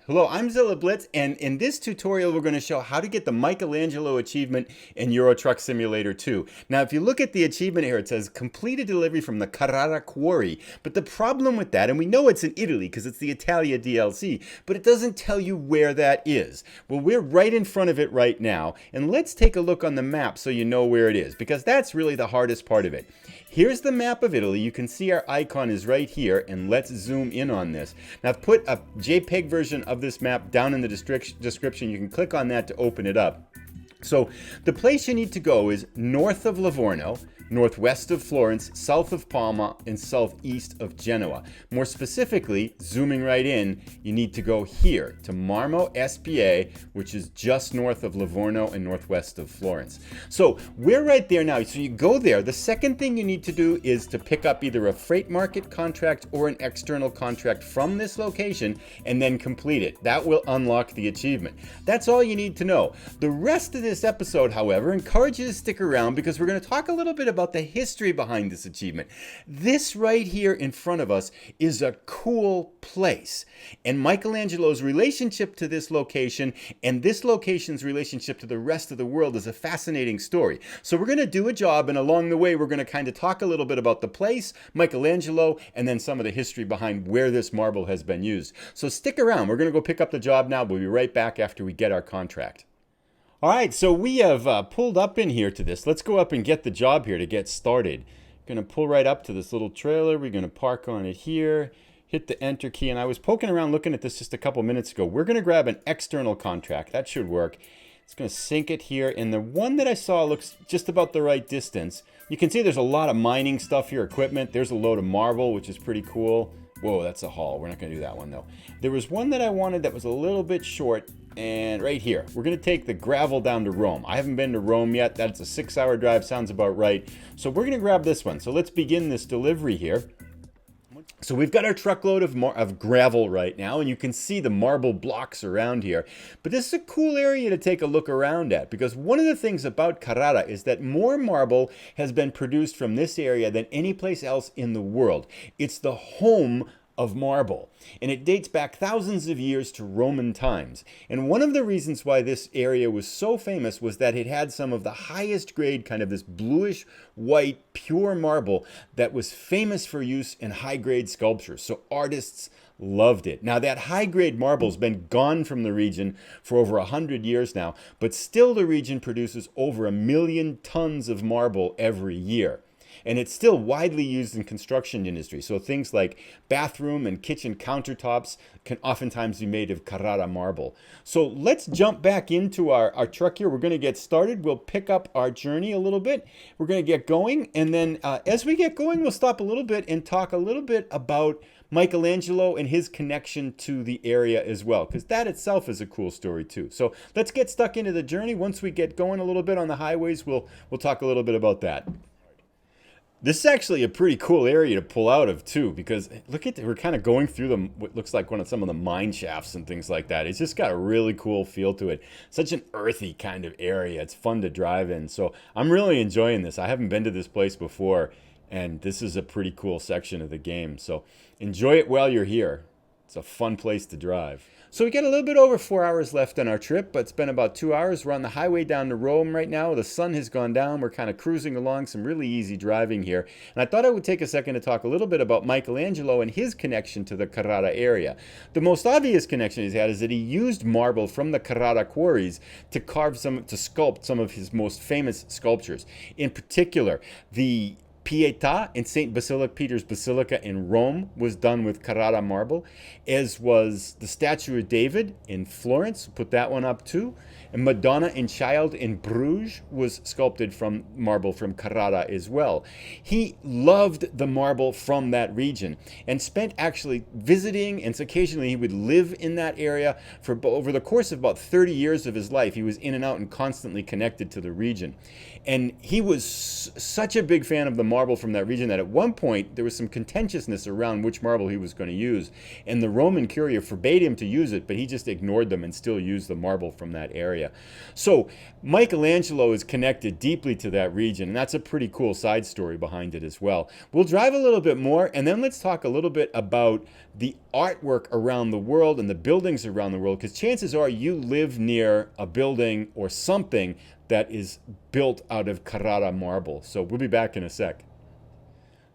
Hello, I'm Zilla Blitz, and in this tutorial we're going to show how to get the Michelangelo Achievement in Euro Truck Simulator 2. Now if you look at the achievement here, it says complete a delivery from the Carrara quarry, but the problem with that, and we know it's in Italy because it's the Italia DLC, but it doesn't tell you where that is. Well, we're right in front of it right now, and let's take a look on the map so you know where it is, because that's really the hardest part of it. Here's the map of Italy. You can see our icon is right here, and let's zoom in on this. Now I've put a JPEG version of this map down in the description. You can click on that to open it up. So the place you need to go is north of Livorno, northwest of Florence, south of Parma, and southeast of Genoa. More specifically, zooming right in, you need to go here to Marmo SPA, which is just north of Livorno and northwest of Florence. So we're right there now. So you go there. The second thing you need to do is to pick up either a freight market contract or an external contract from this location and then complete it. That will unlock the achievement. That's all you need to know. The rest of this episode, however, encourage you to stick around because we're going to talk a little bit about the history behind this achievement. This right here in front of us is a cool place, and Michelangelo's relationship to this location and this location's relationship to the rest of the world is a fascinating story. So we're going to do a job, and along the way we're going to kind of talk a little bit about the place, Michelangelo, and then some of the history behind where this marble has been used. So stick around. We're going to go pick up the job now. We'll be right back after we get our contract. All right, so we have pulled up in here to this. Let's go up and get the job here to get started. Going to pull right up to this little trailer. We're going to park on it here, hit the enter key, and I was poking around looking at this just a couple minutes ago. We're going to grab an external contract. That should work. It's going to sync it here, and the one that I saw looks just about the right distance. You can see there's a lot of mining stuff here, equipment. There's a load of marble, which is pretty cool. Whoa, that's a haul. We're not going to do that one, though. There was one that I wanted that was a little bit short, and right here. We're going to take the gravel down to Rome. I haven't been to Rome yet. That's a 6-hour drive. Sounds about right. So we're going to grab this one. So let's begin this delivery here. So we've got our truckload of gravel right now, and you can see the marble blocks around here. But this is a cool area to take a look around at, because one of the things about Carrara is that more marble has been produced from this area than any place else in the world. It's the home of marble, and it dates back thousands of years to Roman times. And one of the reasons why this area was so famous was that it had some of the highest grade, kind of this bluish white pure marble that was famous for use in high grade sculptures. So artists loved it. Now that high grade marble's been gone from the region for over 100 years now, but still the region produces over 1 million tons of marble every year. And it's still widely used in construction industry. So things like bathroom and kitchen countertops can oftentimes be made of Carrara marble. So let's jump back into our truck here. We're going to get started. We'll pick up our journey a little bit. We're going to get going. And then as we get going, we'll stop a little bit and talk a little bit about Michelangelo and his connection to the area as well, because that itself is a cool story too. So let's get stuck into the journey. Once we get going a little bit on the highways, we'll talk a little bit about that. This is actually a pretty cool area to pull out of too, because look at we're kind of going through what looks like some of the mine shafts and things like that. It's just got a really cool feel to it. Such an earthy kind of area. It's fun to drive in. So I'm really enjoying this. I haven't been to this place before, and this is a pretty cool section of the game. So enjoy it while you're here. It's a fun place to drive. So we got a little bit over 4 hours left on our trip, but it's been about 2 hours. We're on the highway down to Rome right now. The sun has gone down. We're kind of cruising along, some really easy driving here. And I thought I would take a second to talk a little bit about Michelangelo and his connection to the Carrara area. The most obvious connection he's had is that he used marble from the Carrara quarries to sculpt some of his most famous sculptures. In particular, the Pietà in St. Peter's Basilica in Rome was done with Carrara marble, as was the statue of David in Florence. Put that one up too. And Madonna and Child in Bruges was sculpted from marble from Carrara as well. He loved the marble from that region and spent actually visiting, and so occasionally he would live in that area for over the course of about 30 years of his life. He was in and out and constantly connected to the region. And he was such a big fan of the marble marble from that region that at one point there was some contentiousness around which marble he was going to use. And the Roman curia forbade him to use it, but he just ignored them and still used the marble from that area. So Michelangelo is connected deeply to that region, and that's a pretty cool side story behind it as well. We'll drive a little bit more, and then let's talk a little bit about the artwork around the world and the buildings around the world, because chances are you live near a building or something that is built out of Carrara marble. So we'll be back in a sec.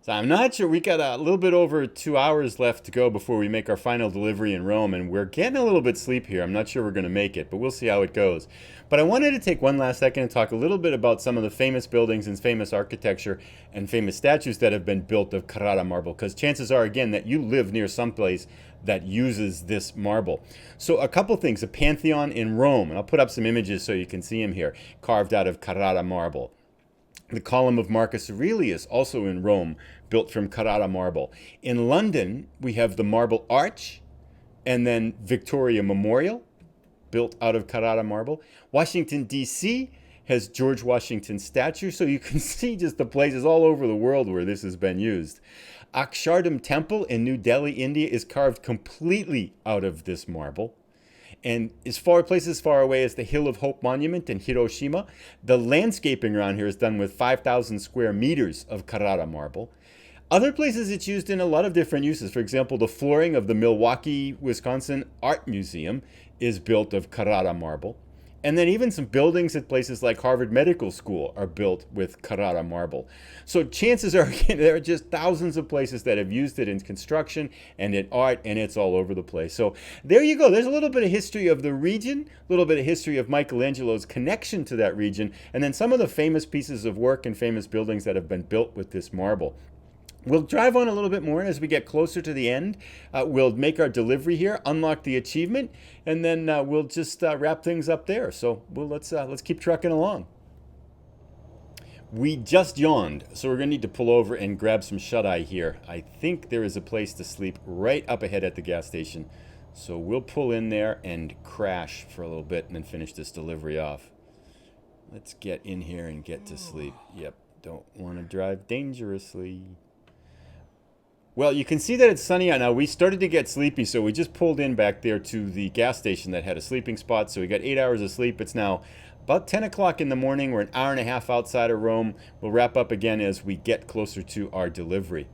So I'm not sure, we got a little bit over 2 hours left to go before we make our final delivery in Rome, and we're getting a little bit sleep here. I'm not sure we're going to make it, but we'll see how it goes. But I wanted to take one last second and talk a little bit about some of the famous buildings and famous architecture and famous statues that have been built of Carrara marble, because chances are, again, that you live near someplace that uses this marble. So a couple things, a Pantheon in Rome, and I'll put up some images so you can see them here, carved out of Carrara marble. The column of Marcus Aurelius, also in Rome, built from Carrara marble. In London, we have the Marble Arch, and then Victoria Memorial, built out of Carrara marble. Washington, D.C. has George Washington statue, so you can see just the places all over the world where this has been used. Akshardham Temple in New Delhi, India, is carved completely out of this marble. And places far away as the Hill of Hope Monument in Hiroshima, the landscaping around here is done with 5,000 square meters of Carrara marble. Other places it's used in a lot of different uses. For example, the flooring of the Milwaukee, Wisconsin Art Museum is built of Carrara marble. And then even some buildings at places like Harvard Medical School are built with Carrara marble. So chances are, again, there are just thousands of places that have used it in construction and in art, and it's all over the place. So there you go. There's a little bit of history of the region, a little bit of history of Michelangelo's connection to that region, and then some of the famous pieces of work and famous buildings that have been built with this marble. We'll drive on a little bit more, and as we get closer to the end, we'll make our delivery here, unlock the achievement, and then we'll just wrap things up there. So let's keep trucking along. We just yawned, so we're going to need to pull over and grab some shut-eye here. I think there is a place to sleep right up ahead at the gas station. So we'll pull in there and crash for a little bit and then finish this delivery off. Let's get in here and get to sleep. Yep, don't want to drive dangerously. Well, you can see that it's sunny out now. We started to get sleepy, so we just pulled in back there to the gas station that had a sleeping spot. So we got 8 hours of sleep. It's now about 10 o'clock in the morning. We're an hour and a half outside of Rome. We'll wrap up again as we get closer to our delivery.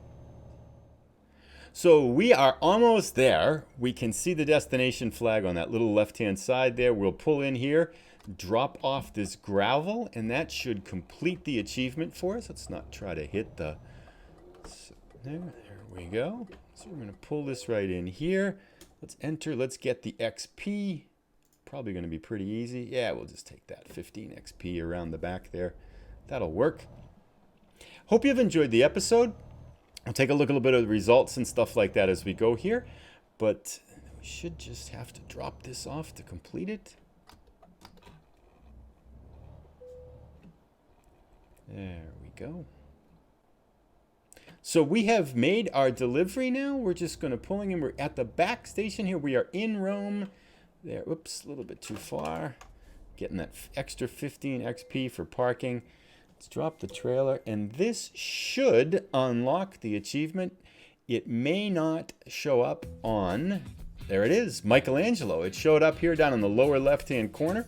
So we are almost there. We can see the destination flag on that little left-hand side there. We'll pull in here, drop off this gravel, and that should complete the achievement for us. Let's not try to hit the... There we go. So we're going to pull this right in here. Let's enter. Let's get the XP. Probably going to be pretty easy. Yeah, we'll just take that 15 XP around the back there. That'll work. Hope you've enjoyed the episode. I'll take a look at a little bit of the results and stuff like that as we go here. But we should just have to drop this off to complete it. There we go. So we have made our delivery now. We're just going to pulling in. We're at the back station here. We are in Rome. There, oops, a little bit too far. Getting that extra 15 XP for parking. Let's drop the trailer, and this should unlock the achievement. It may not show up on, there it is, Michelangelo. It showed up here down in the lower left-hand corner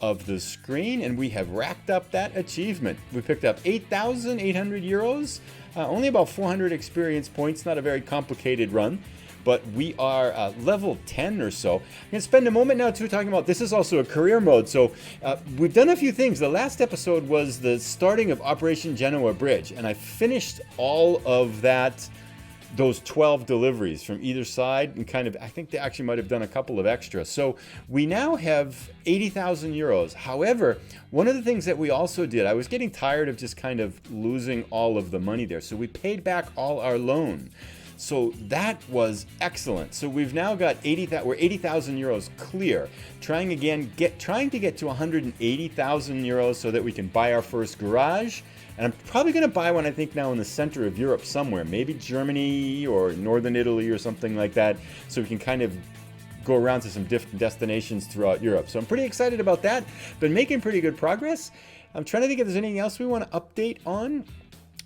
of the screen, and we have racked up that achievement. We picked up 8,800 euros, only about 400 experience points, not a very complicated run, but we are level 10 or so. I'm going to spend a moment now too talking about, this is also a career mode, so we've done a few things. The last episode was the starting of Operation Genoa Bridge, and I finished all of that, those 12 deliveries from either side, and kind of, I think they actually might have done a couple of extras. So we now have 80,000 euros. However, one of the things that we also did, I was getting tired of just kind of losing all of the money there. So we paid back all our loan. So that was excellent. So we've now got we're 80,000 euros clear. Trying to get to 180,000 euros so that we can buy our first garage. And I'm probably going to buy one, I think, now in the center of Europe somewhere. Maybe Germany or northern Italy or something like that. So we can kind of go around to some different destinations throughout Europe. So I'm pretty excited about that. Been making pretty good progress. I'm trying to think if there's anything else we want to update on.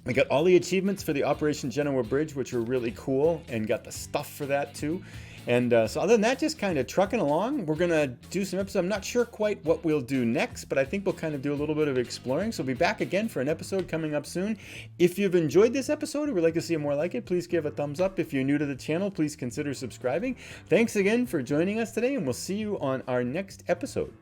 We got all the achievements for the Operation Genoa Bridge, which are really cool, and got the stuff for that too. And so other than that, just kind of trucking along. We're going to do some episodes. I'm not sure quite what we'll do next, but I think we'll kind of do a little bit of exploring. So we'll be back again for an episode coming up soon. If you've enjoyed this episode or would like to see more like it, please give a thumbs up. If you're new to the channel, please consider subscribing. Thanks again for joining us today, and we'll see you on our next episode.